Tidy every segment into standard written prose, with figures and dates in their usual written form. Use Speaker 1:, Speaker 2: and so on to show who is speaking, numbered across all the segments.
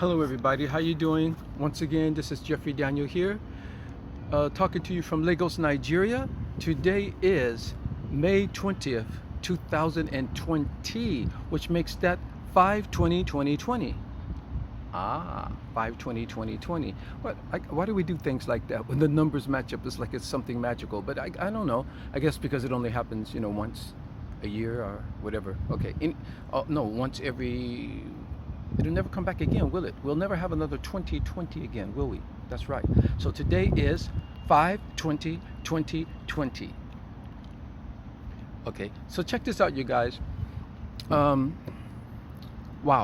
Speaker 1: Hello everybody, how you doing? Once again, this is Jeffrey Daniel here, talking to you from Lagos, Nigeria. Today is May 20th, 2020, which makes that 5/20/2020. 5/20/2020. Why do we do things like that? When the numbers match up, it's like it's something magical, but I don't know. I guess because it only happens, once a year or whatever. Okay, no, once every. It'll never come back again, will it? We'll never have another 2020 again, will we? That's right. So today is 5/20/2020. Okay, so check this out, you guys. Wow,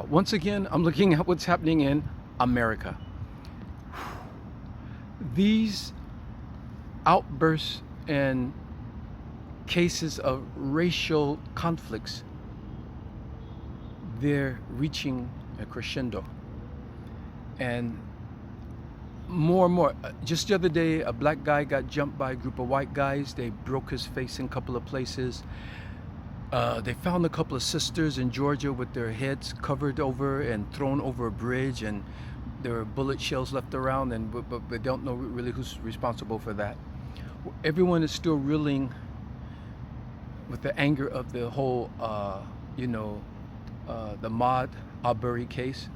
Speaker 1: once again, I'm looking at what's happening in America. These outbursts and cases of racial conflicts, they're reaching a crescendo. And more and more. Just the other day, a black guy got jumped by a group of white guys. They broke his face in a couple of places. They found a couple of sisters in Georgia with their heads covered over and thrown over a bridge, and there were bullet shells left around, but they don't know really who's responsible for that. Everyone is still reeling with the anger of the whole, the Ahmaud Arbery case,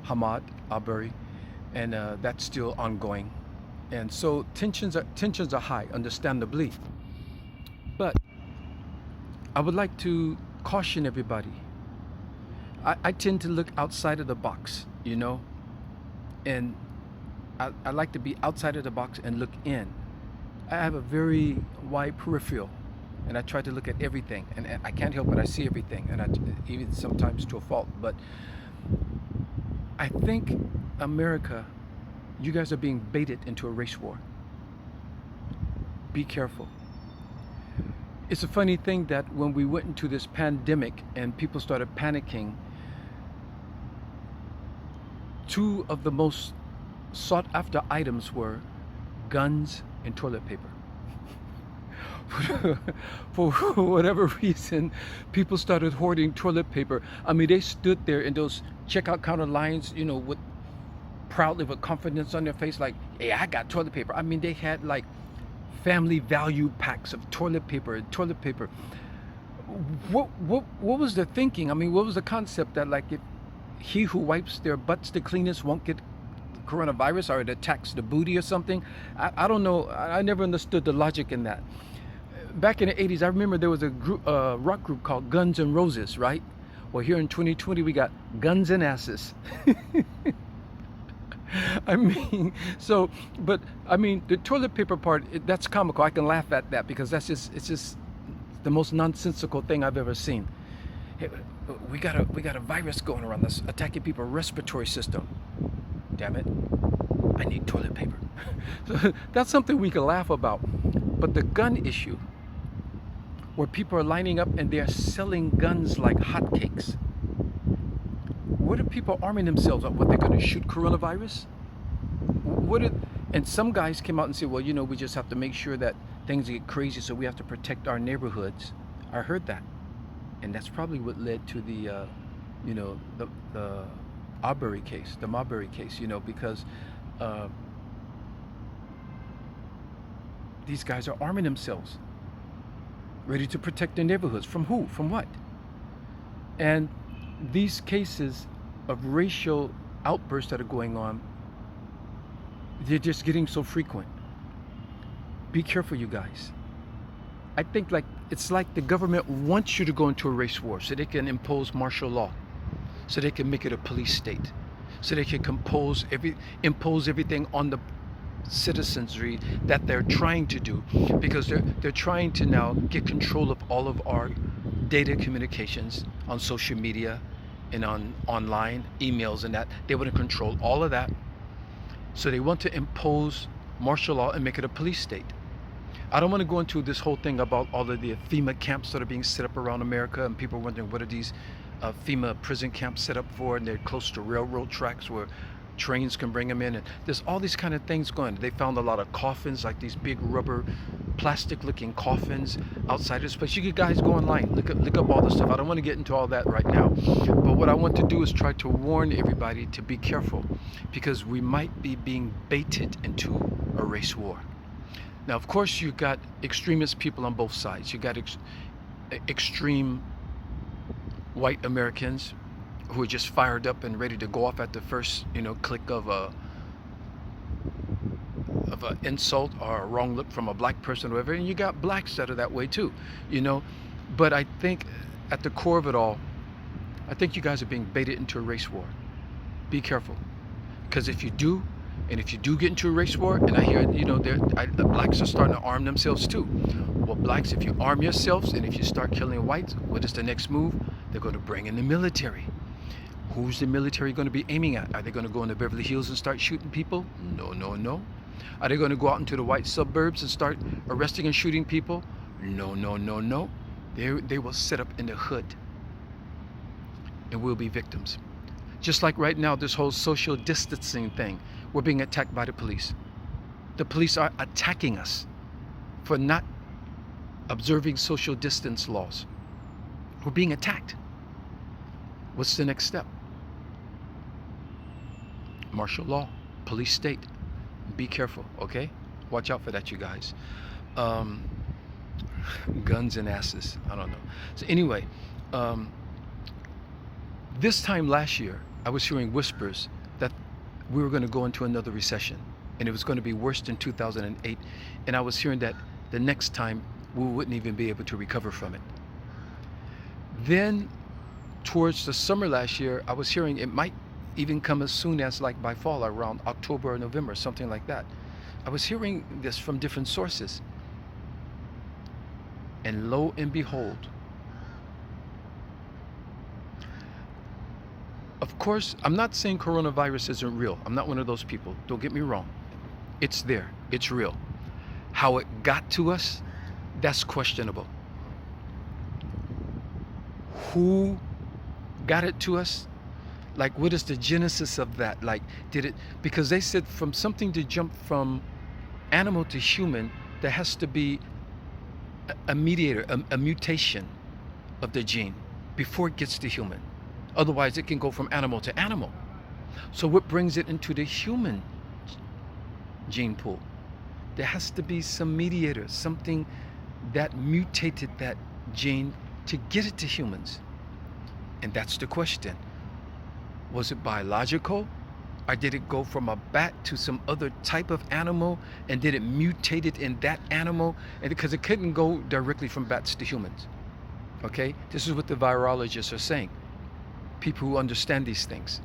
Speaker 1: Ahmaud Arbery, and that's still ongoing. And so tensions are high, understandably. But I would like to caution everybody. I tend to look outside of the box, and I like to be outside of the box and look in. I have a very wide peripheral, and I try to look at everything, and I can't help but I see everything, and even sometimes to a fault. But I think America, you guys are being baited into a race war. Be careful. It's a funny thing that when we went into this pandemic and people started panicking, two of the most sought after items were guns and toilet paper. For whatever reason, people started hoarding toilet paper. I mean, they stood there in those checkout counter lines, proudly with confidence on their face, like, "Hey, I got toilet paper." I mean, they had like family value packs of toilet paper. What was the thinking? I mean, what was the concept that, like, if he who wipes their butts the cleanest won't get coronavirus, or it attacks the booty or something? I don't know. I never understood the logic in that. Back in the 80s, I remember there was a rock group called Guns N' Roses, right? Well, here in 2020, we got guns and asses. I mean, the toilet paper part, that's comical. I can laugh at that because it's just the most nonsensical thing I've ever seen. Hey, we got a virus going around that's attacking people's respiratory system. Damn it, I need toilet paper. So that's something we can laugh about. But the gun issue, where people are lining up and they're selling guns like hotcakes. What are people arming themselves up? What, they're going to shoot coronavirus? And some guys came out and said, well, we just have to make sure that things get crazy, so we have to protect our neighborhoods. I heard that. And that's probably what led to the Arbery case, the Marbury case, because these guys are arming themselves, ready to protect their neighborhoods. From who? From what? And these cases of racial outbursts that are going on, they're just getting so frequent. Be careful, you guys. I think it's like the government wants you to go into a race war so they can impose martial law, so they can make it a police state, so they can impose everything on the citizenry that they're trying to do, because they're trying to now get control of all of our data communications on social media and online emails, and that they want to control all of that. So they want to impose martial law and make it a police state. I don't want to go into this whole thing about all of the FEMA camps that are being set up around America, and people are wondering, what are these FEMA prison camps set up for? And they're close to railroad tracks where trains can bring them in, and there's all these kind of things going. They found a lot of coffins, like these big rubber plastic looking coffins outside this place. You guys go online, look up all this stuff. I don't want to get into all that right now, but what I want to do is try to warn everybody to be careful, because we might be being baited into a race war. Now, of course, you got extremist people on both sides. You got extreme white Americans who are just fired up and ready to go off at the first, click of an insult or a wrong look from a black person or whatever. And you got blacks that are that way too, But I think at the core of it all, I think you guys are being baited into a race war. Be careful, because if you do get into a race war, and I hear, the blacks are starting to arm themselves too. Well, blacks, if you arm yourselves and if you start killing whites, what is the next move? They're going to bring in the military. Who's the military going to be aiming at? Are they going to go into Beverly Hills and start shooting people? No, no, no. Are they going to go out into the white suburbs and start arresting and shooting people? No, no, no, no. They will set up in the hood, and we'll be victims. Just like right now, this whole social distancing thing, we're being attacked by the police. The police are attacking us for not observing social distance laws. We're being attacked. What's the next step? Martial law, police state. Be careful, okay? Watch out for that, you guys. Guns and asses, I don't know. So anyway, this time last year, I was hearing whispers that we were going to go into another recession, and it was going to be worse than 2008. And I was hearing that the next time we wouldn't even be able to recover from it. Then, towards the summer last year, I was hearing it might even come as soon as like by fall, around October or November, something like that. I was hearing this from different sources. And lo and behold, of course, I'm not saying coronavirus isn't real. I'm not one of those people. Don't get me wrong. It's there. It's real. How it got to us, that's questionable. Who got it to us? Like, what is the genesis of that? Like, because they said from something to jump from animal to human, there has to be a mediator, a mutation of the gene before it gets to human. Otherwise, it can go from animal to animal. So what brings it into the human gene pool? There has to be some mediator, something that mutated that gene to get it to humans. And that's the question. Was it biological? Or did it go from a bat to some other type of animal, and did it mutate it in that animal? And because it couldn't go directly from bats to humans. Okay? This is what the virologists are saying. People who understand these things.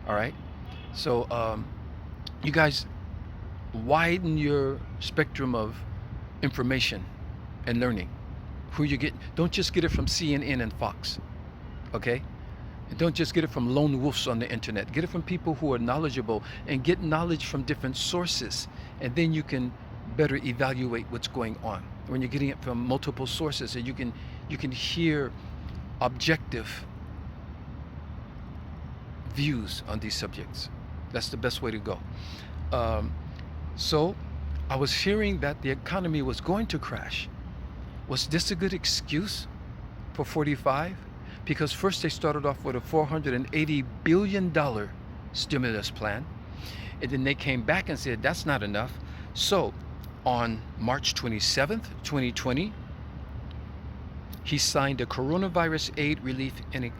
Speaker 1: All right? So you guys widen your spectrum of information and learning. Who you get, don't just get it from CNN and Fox. Okay? And don't just get it from lone wolves on the internet. Get it from people who are knowledgeable, and get knowledge from different sources. And then you can better evaluate what's going on. When you're getting it from multiple sources, and you can hear objective views on these subjects. That's the best way to go. So I was hearing that the economy was going to crash. Was this a good excuse for 45? Because first they started off with a $480 billion stimulus plan. And then they came back and said, that's not enough. So on March 27th, 2020, he signed the Coronavirus Aid, Relief, and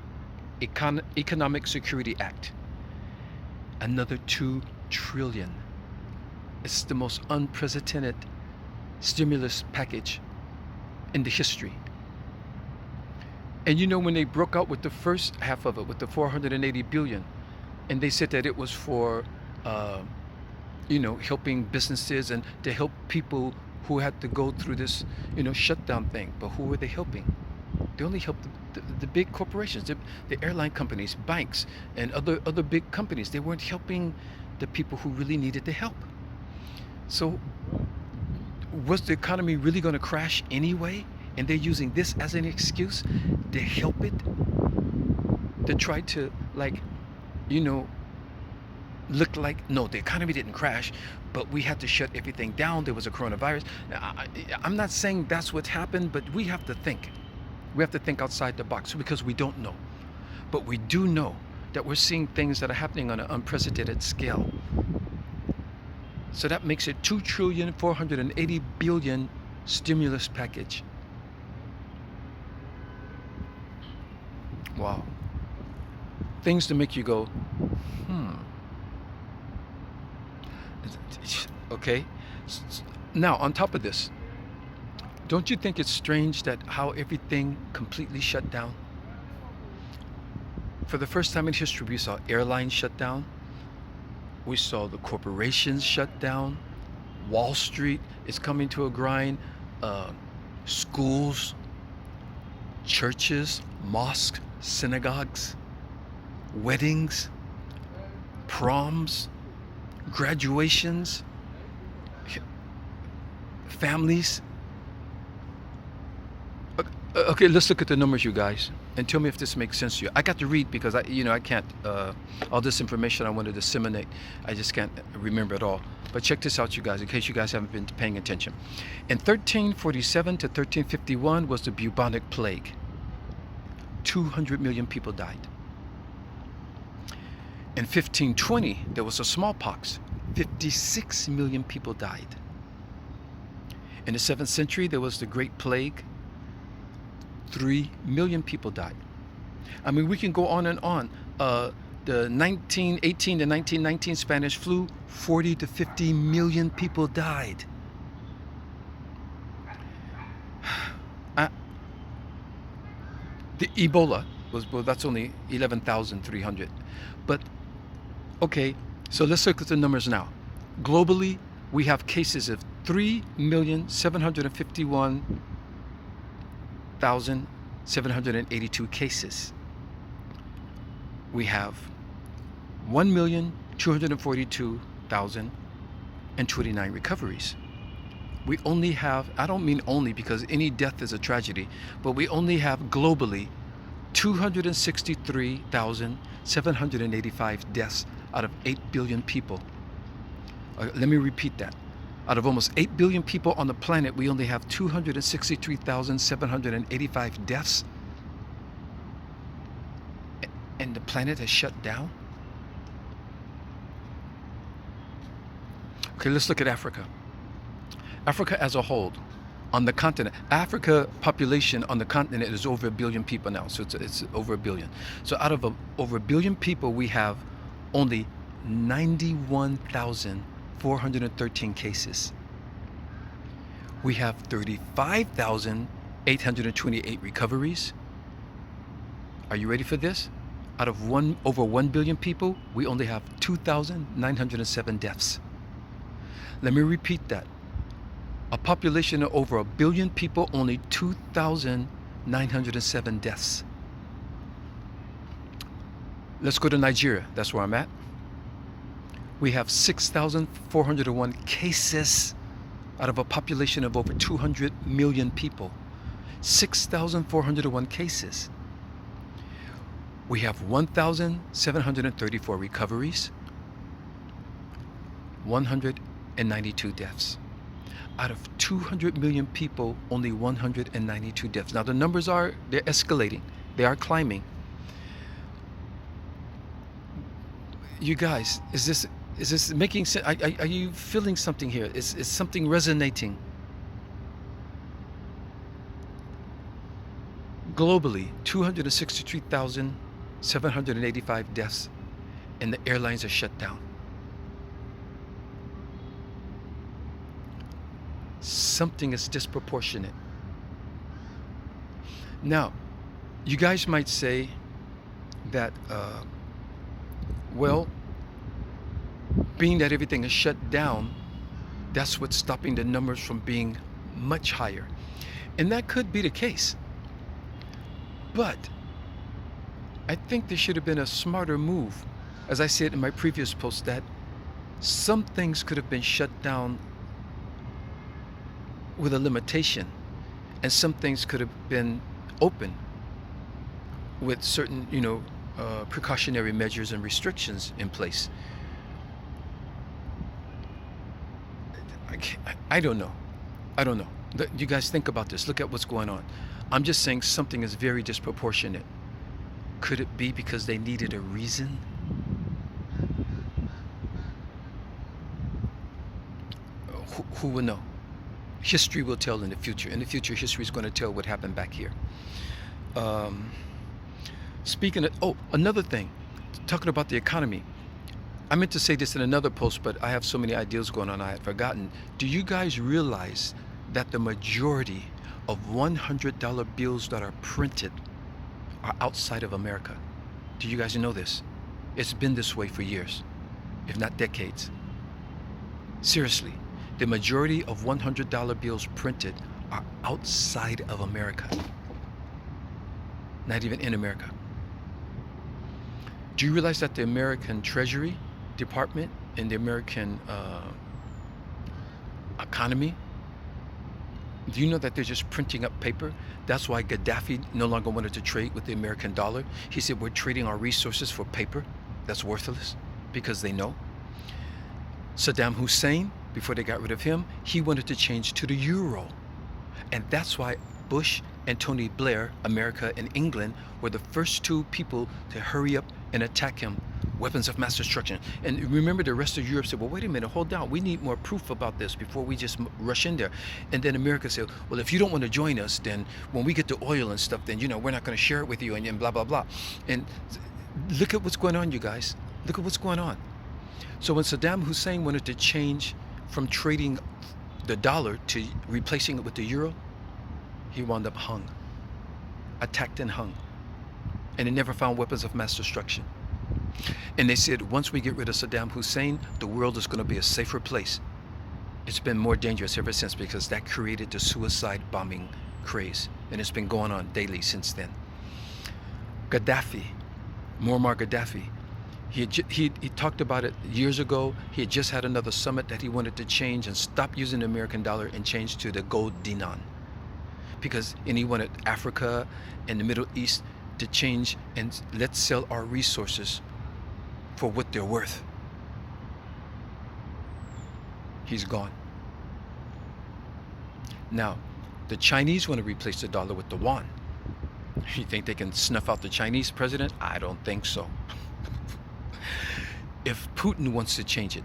Speaker 1: Economic Security Act. Another $2 trillion. It's the most unprecedented stimulus package in the history. And when they broke out with the first half of it, with the 480 billion, and they said that it was for, helping businesses and to help people who had to go through this, shutdown thing. But who were they helping? They only helped the big corporations, the airline companies, banks, and other big companies. They weren't helping the people who really needed the help. So was the economy really going to crash anyway? And they're using this as an excuse to help it, to try to, looked like, no, the economy didn't crash, but we had to shut everything down. There was a coronavirus. I'm not saying that's what happened, but we have to think. We have to think outside the box because we don't know. But we do know that we're seeing things that are happening on an unprecedented scale. So that makes it $2,480,000,000,000 stimulus package. Wow. Things to make you go, okay. Now, on top of this, don't you think it's strange that how everything completely shut down? For the first time in history, we saw airlines shut down. We saw the corporations shut down. Wall Street is coming to a grind. Schools, churches, mosques, synagogues, weddings, proms, graduations, families. Okay, let's look at the numbers, you guys, and tell me if this makes sense to you. I got to read because I can't. All this information I want to disseminate, I just can't remember it all. But check this out, you guys, in case you guys haven't been paying attention. In 1347 to 1351 was the bubonic plague. 200 million people died. In 1520, there was a smallpox. 56 million people died. In the 7th century, there was the Great Plague. 3 million people died. I mean, we can go on and on. The 1918 to 1919 Spanish flu, 40 to 50 million people died. The Ebola was, well, that's only 11,300. But, okay, so let's look at the numbers now. Globally, we have cases of 3,751,782 cases. We have 1,242,029 recoveries. We only have, I don't mean only because any death is a tragedy, but we only have globally 263,785 deaths out of 8 billion people. Let me repeat that. Out of almost 8 billion people on the planet, we only have 263,785 deaths. And the planet has shut down? Okay, let's look at Africa. Africa as a whole, on the continent, Africa population on the continent is over 1 billion people now, so it's over 1 billion. So out of over 1 billion people, we have only 91,413 cases. We have 35,828 recoveries. Are you ready for this? Out of over 1 billion people, we only have 2,907 deaths. Let me repeat that. A population of over 1 billion people, only 2,907 deaths. Let's go to Nigeria. That's where I'm at. We have 6,401 cases out of a population of over 200 million people. 6,401 cases. We have 1,734 recoveries, 192 deaths. Out of 200 million people, only 192 deaths. Now the numbers they're escalating. They are climbing. You guys, is this making sense? Are you feeling something here? Is something resonating? Globally, 263,785 deaths, and the airlines are shut down. Something is disproportionate. Now, you guys might say that, well, being that everything is shut down, that's what's stopping the numbers from being much higher. And that could be the case. But I think there should have been a smarter move. As I said in my previous post, that some things could have been shut down with a limitation, and some things could have been open with certain, precautionary measures and restrictions in place. I don't know. I don't know. You guys think about this. Look at what's going on. I'm just saying something is very disproportionate. Could it be because they needed a reason? Who will know? History will tell in the future. In the future, history is going to tell what happened back here. Um, Speaking of, oh, another thing, talking about the economy. I meant to say this in another post, but I have so many ideas going on, I had forgotten. Do you guys realize that the majority of $100 bills that are printed are outside of America? Do you guys know this? It's been this way for years, if not decades. Seriously, the majority of $100 bills printed are outside of America, not even in America. Do you realize that the American Treasury Department and the American economy, do you know that they're just printing up paper? That's why Gaddafi no longer wanted to trade with the American dollar. He said, we're trading our resources for paper that's worthless, because they know. Saddam Hussein, before they got rid of him, he wanted to change to the euro. And that's why Bush and Tony Blair, America and England, were the first two people to hurry up and attack him. Weapons of mass destruction. And remember, the rest of Europe said, well, wait a minute, hold down. We need more proof about this before we just rush in there. And then America said, well, if you don't want to join us, then when we get the oil and stuff, then, we're not going to share it with you, and blah, blah, blah. And look at what's going on, you guys. Look at what's going on. So when Saddam Hussein wanted to change from trading the dollar to replacing it with the euro, he wound up hung, attacked and hung. And they never found weapons of mass destruction. And they said, once we get rid of Saddam Hussein, the world is going to be a safer place. It's been more dangerous ever since, because that created the suicide bombing craze. And it's been going on daily since then. Gaddafi, Muammar Gaddafi, he talked about it years ago. He had just had another summit that he wanted to change and stop using the American dollar and change to the gold dinar. And he wanted Africa and the Middle East to change, and let's sell our resources for what they're worth. He's gone. Now, the Chinese want to replace the dollar with the yuan. You think they can snuff out the Chinese president? I don't think so. If Putin wants to change it,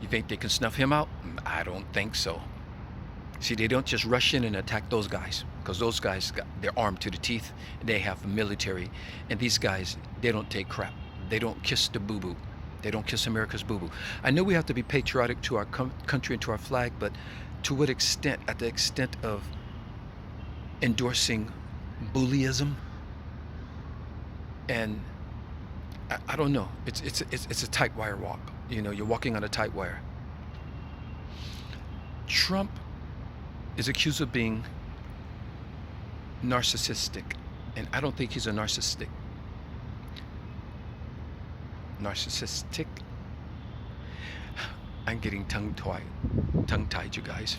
Speaker 1: you think they can snuff him out? I don't think so. See, they don't just rush in and attack those guys, because those guys, they're armed to the teeth. They have military. And these guys, they don't take crap. They don't kiss the boo-boo. They don't kiss America's boo-boo. I know we have to be patriotic to our country and to our flag, but to what extent? At the extent of endorsing bullyism? And I don't know. It's a tight wire walk. You're walking on a tight wire. Trump is accused of being narcissistic, and I don't think he's a narcissistic. I'm getting tongue-tied, you guys.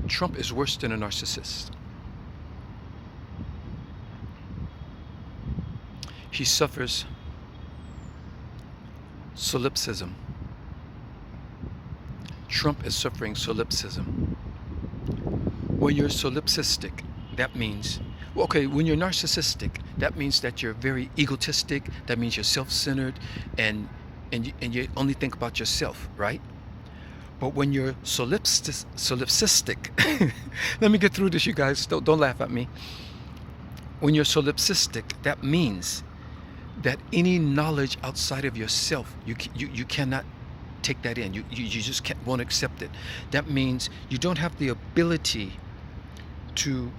Speaker 1: Trump is worse than a narcissist. He suffers solipsism. Trump is suffering solipsism. When you're solipsistic, that means, when you're narcissistic, that means that you're very egotistic. That means you're self-centered, and you only think about yourself, right? But when you're solipsistic, let me get through this, you guys. Don't laugh at me. When you're solipsistic, that means that any knowledge outside of yourself, you cannot take that in. You just won't accept it. That means you don't have the ability to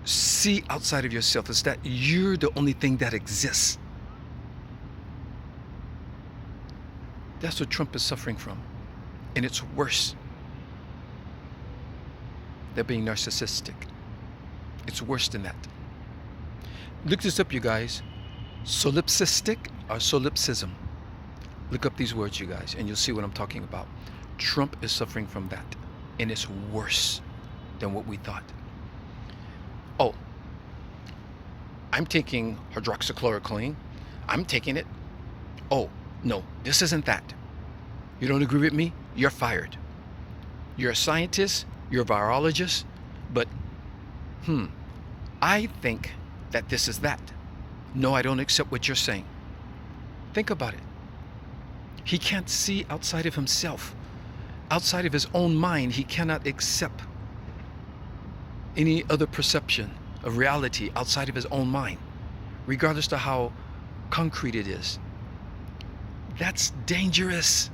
Speaker 1: see outside of yourself. It's that you're the only thing that exists. That's what Trump is suffering from. And it's worse. They're being narcissistic. It's worse than that. Look this up, you guys. Solipsistic or solipsism. Look up these words, you guys, and you'll see what I'm talking about. Trump is suffering from that. And it's worse than what we thought. Oh, I'm taking hydroxychloroquine. I'm taking it. Oh, no, this isn't that. You don't agree with me? you're fired. You're a scientist, you're a virologist, but I think that this is that. No, I don't accept what you're saying. Think about it. He can't see outside of himself. Outside of his own mind, he cannot accept any other perception of reality outside of his own mind, regardless to how concrete it is. That's dangerous.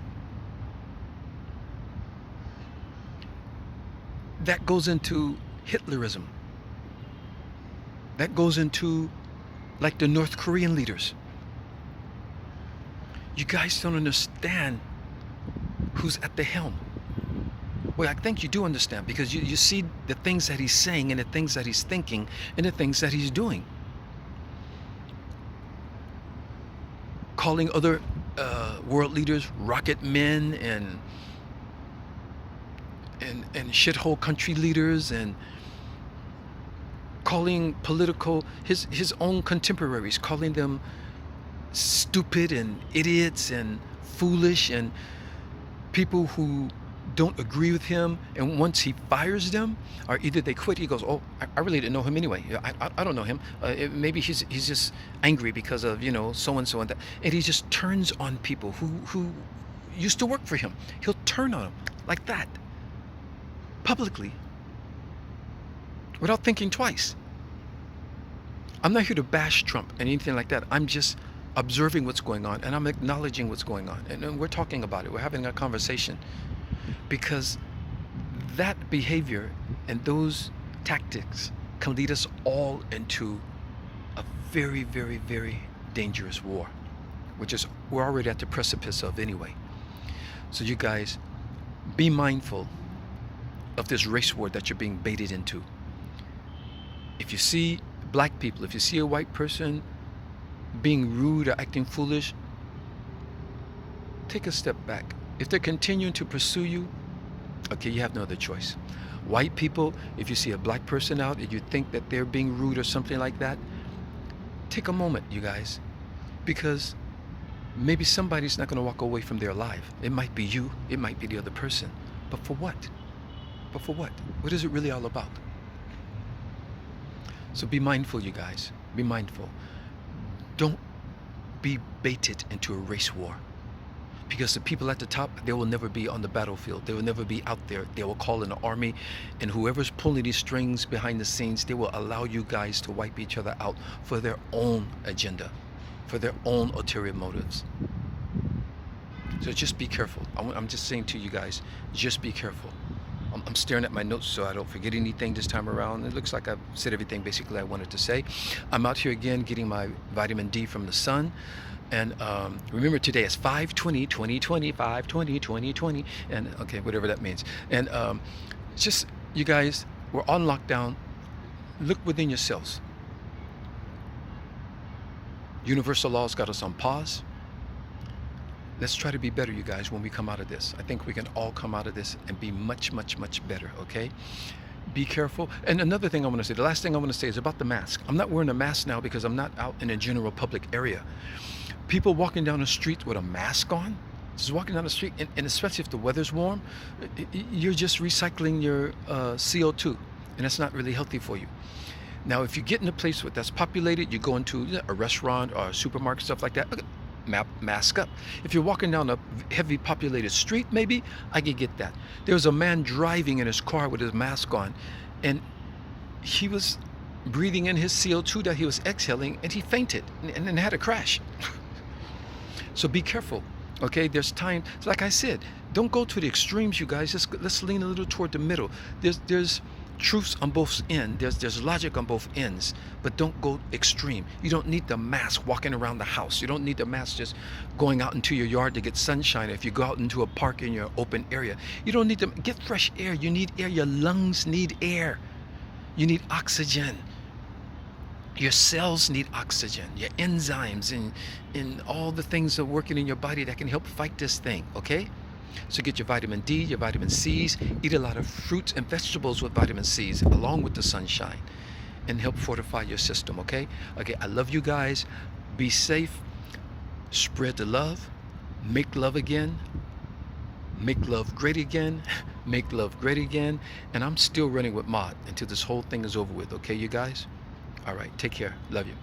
Speaker 1: That goes into Hitlerism. That goes into like the North Korean leaders. You guys don't understand who's at the helm. Well, I think you do understand, because you see the things that he's saying and the things that he's thinking and the things that he's doing. Calling other world leaders rocket men and shithole country leaders, and calling his own contemporaries, calling them stupid and idiots and foolish and people who don't agree with him. And once he fires them, or either they quit, he goes, oh, I really didn't know him anyway. I don't know him. Maybe he's just angry because of, so and so and that. And he just turns on people who used to work for him. He'll turn on them like that, publicly, without thinking twice. I'm not here to bash Trump and anything like that. I'm just observing what's going on, and I'm acknowledging what's going on, and we're talking about it. We're having a conversation, because that behavior and those tactics can lead us all into a very, very, very dangerous war, which is we're already at the precipice of anyway. So you guys, be mindful of this race war that you're being baited into. If you see black people, if you see a white person being rude or acting foolish, take a step back. If they're continuing to pursue you, okay, you have no other choice. White people, if you see a black person out and you think that they're being rude or something like that, take a moment, you guys, because maybe somebody's not going to walk away from there alive. It might be you, it might be the other person, but for what? But for what? What is it really all about? So be mindful, you guys. Be mindful. Don't be baited into a race war. Because the people at the top, they will never be on the battlefield. They will never be out there. They will call in an army, and whoever's pulling these strings behind the scenes, they will allow you guys to wipe each other out for their own agenda, for their own ulterior motives. So just be careful. I'm just saying to you guys, just be careful. I'm staring at my notes so I don't forget anything this time around. It looks like I've said everything basically I wanted to say. I'm out here again getting my vitamin D from the sun. And remember, today is 5/20/2020, 5/20/2020, and okay, whatever that means. And just, you guys, we're on lockdown. Look within yourselves. Universal law's got us on pause. Let's try to be better, you guys, when we come out of this. I think we can all come out of this and be much, much, much better, okay? Be careful. And another thing I want to say, the last thing I want to say is about the mask. I'm not wearing a mask now because I'm not out in a general public area. People walking down the street with a mask on, just walking down the street, and especially if the weather's warm, you're just recycling your CO2, and that's not really healthy for you. Now, if you get in a place that's populated, you go into a restaurant or a supermarket, stuff like that, mask up. If you're walking down a heavy populated street, maybe I could get that. There was a man driving in his car with his mask on, and he was breathing in his CO2 that he was exhaling, and he fainted and then had a crash. So be careful, okay? There's time. Like I said, don't go to the extremes, you guys. Let's lean a little toward the middle. There's truths on both ends. There's logic on both ends, but don't go extreme. You don't need the mask walking around the house. You don't need the mask just going out into your yard to get sunshine. If you go out into a park in your open area, you don't need to get fresh air. You need air. Your lungs need air. You need oxygen. Your cells need oxygen. Your enzymes and all the things are working in your body that can help fight this thing, okay? So get your vitamin D, your vitamin C's, eat a lot of fruits and vegetables with vitamin C's along with the sunshine, and help fortify your system, okay? Okay, I love you guys. Be safe. Spread the love. Make love again. Make love great again. Make love great again. And I'm still running with Mod until this whole thing is over with. Okay, you guys? All right. Take care. Love you.